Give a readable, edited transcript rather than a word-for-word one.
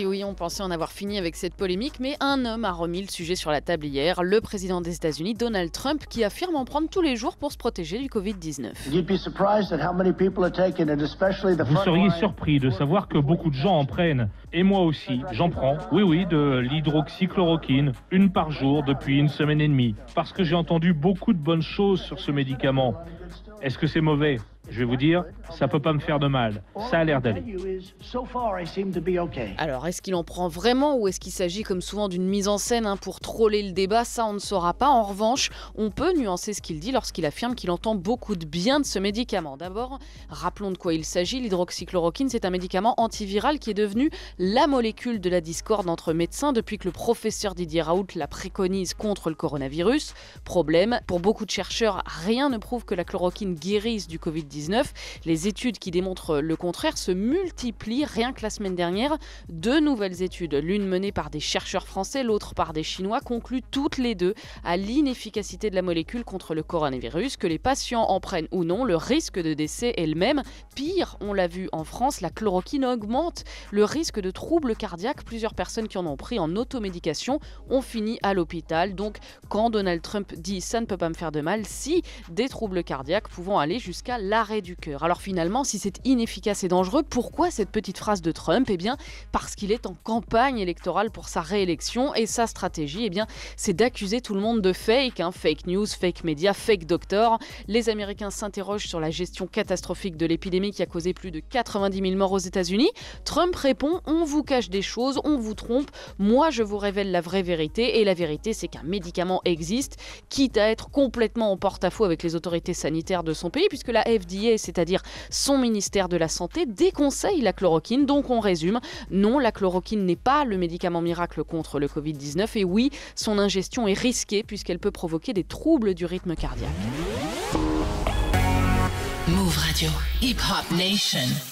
Oui, on pensait en avoir fini avec cette polémique, mais un homme a remis le sujet sur la table hier, le président des États-Unis, Donald Trump, qui affirme en prendre tous les jours pour se protéger du Covid-19. Vous seriez surpris de savoir que beaucoup de gens en prennent. Et moi aussi, j'en prends, oui, de l'hydroxychloroquine, une par jour depuis une semaine et demie. Parce que j'ai entendu beaucoup de bonnes choses sur ce médicament. Est-ce que c'est mauvais ? Je vais vous dire, ça peut pas me faire de mal. Ça a l'air d'aller. Alors, est-ce qu'il en prend vraiment ou est-ce qu'il s'agit comme souvent d'une mise en scène pour troller le débat ? Ça, on ne saura pas. En revanche, on peut nuancer ce qu'il dit lorsqu'il affirme qu'il entend beaucoup de bien de ce médicament. D'abord, rappelons de quoi il s'agit. L'hydroxychloroquine, c'est un médicament antiviral qui est devenu la molécule de la discorde entre médecins depuis que le professeur Didier Raoult la préconise contre le coronavirus. Problème, pour beaucoup de chercheurs, rien ne prouve que la chloroquine guérisse du Covid-19. Les études qui démontrent le contraire se multiplient. Rien que la semaine dernière, 2 nouvelles études, l'une menée par des chercheurs français, l'autre par des Chinois, concluent toutes les deux à l'inefficacité de la molécule contre le coronavirus. Que les patients en prennent ou non, le risque de décès est le même. Pire, on l'a vu en France, la chloroquine augmente le risque de troubles cardiaques. Plusieurs personnes qui en ont pris en automédication ont fini à l'hôpital. Donc, quand Donald Trump dit « ça ne peut pas me faire de mal », si des troubles cardiaques pouvant aller jusqu'à l'arrêt du cœur. Alors finalement, si c'est inefficace et dangereux, pourquoi cette petite phrase de Trump ? Eh bien, parce qu'il est en campagne électorale pour sa réélection et sa stratégie, c'est d'accuser tout le monde de fake, fake news, fake médias, fake doctor. Les Américains s'interrogent sur la gestion catastrophique de l'épidémie qui a causé plus de 90 000 morts aux États-Unis. Trump répond « on vous cache des choses, on vous trompe, moi je vous révèle la vraie vérité et la vérité c'est qu'un médicament existe, quitte à être complètement en porte-à-faux avec les autorités sanitaires de son pays puisque la FDA, c'est-à-dire son ministère de la Santé, déconseille la chloroquine. Donc on résume, non, la chloroquine n'est pas le médicament miracle contre le Covid-19 et oui, son ingestion est risquée puisqu'elle peut provoquer des troubles du rythme cardiaque. Move Radio, Hip Hop Nation.